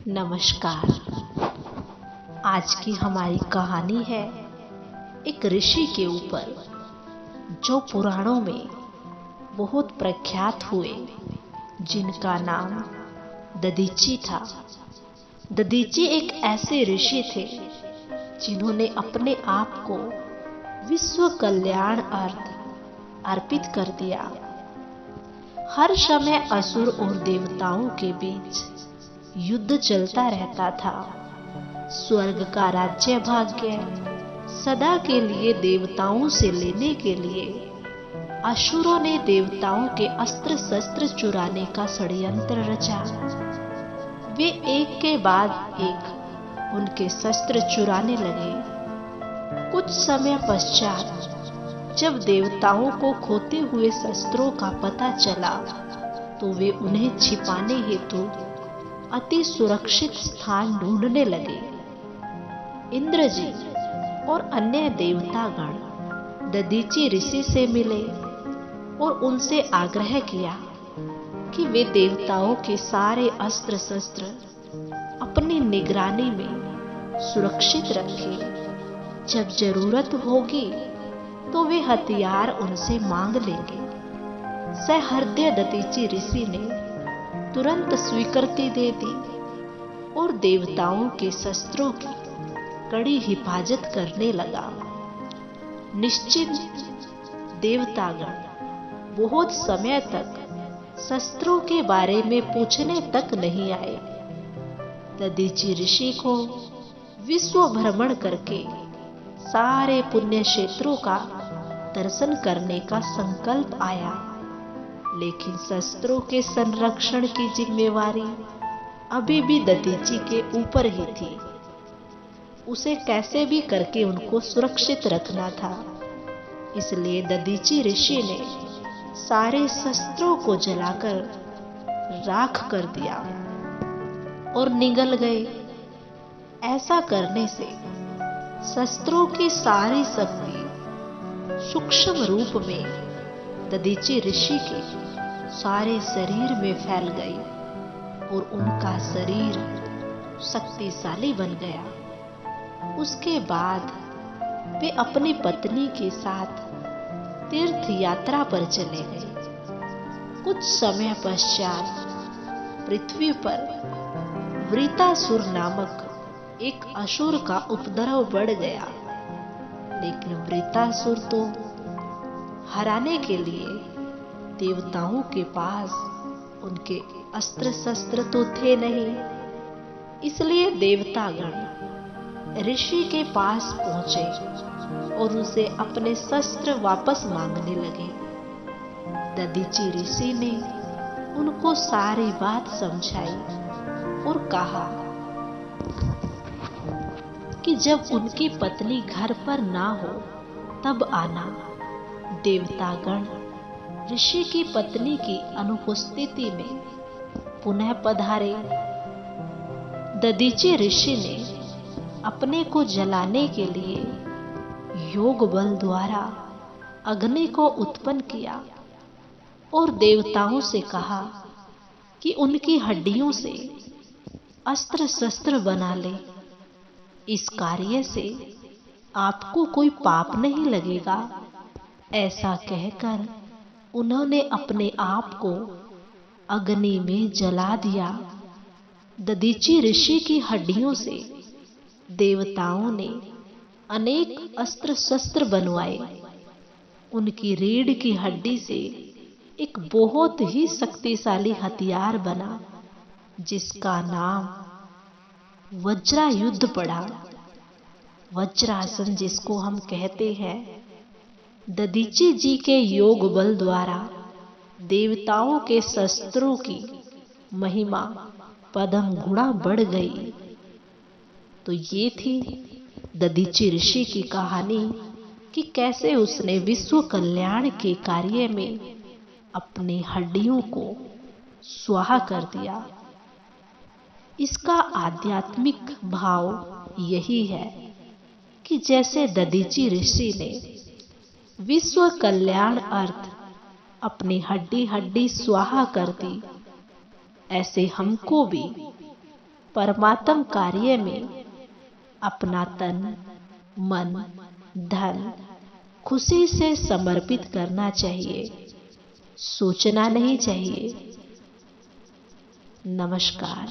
नमस्कार। आज की हमारी कहानी है एक ऋषि के ऊपर जो पुराणों में बहुत प्रख्यात हुए, जिनका नाम दधीची था। दधीची एक ऐसे ऋषि थे जिन्होंने अपने आप को विश्व कल्याण अर्थ अर्पित कर दिया। हर समय असुर और देवताओं के बीच युद्ध चलता रहता था। स्वर्ग का राज्य भाग्य सदा के लिए देवताओं से लेने के लिए असुरों ने देवताओं के अस्त्र शस्त्र चुराने का षड्यंत्र रचा। वे एक के बाद एक उनके शस्त्र चुराने लगे। कुछ समय पश्चात जब देवताओं को खोते हुए शस्त्रों का पता चला तो वे उन्हें छिपाने हेतु अति सुरक्षित स्थान ढूंढने लगे। इंद्र जी और अन्य देवतागण दधीची ऋषि से मिले और उनसे आग्रह किया कि वे देवताओं के सारे अस्त्र शस्त्र अपनी निगरानी में सुरक्षित रखें। जब जरूरत होगी तो वे हथियार उनसे मांग लेंगे। सहृदय दधीची ऋषि ने तुरंत स्वीकृति दे दी और देवताओं के शस्त्रों की कड़ी हिफाजत करने लगा। निश्चिंत देवतागण बहुत समय तक शस्त्रों के बारे में पूछने तक नहीं आए। दधीची ऋषि को विश्व भ्रमण करके सारे पुण्य क्षेत्रों का दर्शन करने का संकल्प आया, लेकिन शस्त्रों के संरक्षण की जिम्मेवारी अभी भी दधीची के ऊपर ही थी। उसे कैसे भी करके उनको सुरक्षित रखना था। इसलिए दधीची ऋषि ने सारे शस्त्रों को जलाकर राख कर दिया और निगल गए। ऐसा करने से शस्त्रों की सारी शक्ति सूक्ष्म रूप में दधीची ऋषि के सारे शरीर में फैल गई और उनका शरीर शक्तिशाली बन गया। उसके बाद वे अपनी पत्नी के साथ तीर्थ यात्रा पर चले गए। कुछ समय पश्चात पृथ्वी पर वृतासुर नामक एक असुर का उपद्रव बढ़ गया, लेकिन वृतासुर तो हराने के लिए देवताओं के पास उनके अस्त्र शस्त्र तो थे नहीं। इसलिए देवतागण ऋषि के पास पहुंचे और उसे अपने शस्त्र वापस मांगने लगे। दधीची ऋषि ने उनको सारी बात समझाई और कहा कि जब उनकी पत्नी घर पर ना हो तब आना। देवतागण ऋषि की पत्नी की अनुपस्थिति में पुनः पधारे। दधीची ऋषि ने अपने को जलाने के लिए योग बल द्वारा अग्नि को उत्पन्न किया और देवताओं से कहा कि उनकी हड्डियों से अस्त्र शस्त्र बना ले। इस कार्य से आपको कोई पाप नहीं लगेगा। ऐसा कहकर उन्होंने अपने आप को अग्नि में जला दिया। दधीची ऋषि की हड्डियों से देवताओं ने अनेक अस्त्र शस्त्र बनवाए। उनकी रीढ़ की हड्डी से एक बहुत ही शक्तिशाली हथियार बना, जिसका नाम वज्रायुध पड़ा। वज्रासन जिसको हम कहते हैं। दधीची जी के योग बल द्वारा देवताओं के शस्त्रों की महिमा पदम गुणा बढ़ गई। तो ये थी दधीची ऋषि की कहानी कि कैसे उसने विश्व कल्याण के कार्य में अपनी हड्डियों को स्वाहा कर दिया। इसका आध्यात्मिक भाव यही है कि जैसे दधीची ऋषि ने विश्व कल्याण अर्थ अपनी हड्डी हड्डी स्वाहा कर दी, ऐसे हमको भी परमात्म कार्य में अपना तन, मन, धन खुशी से समर्पित करना चाहिए, सोचना नहीं चाहिए। नमस्कार।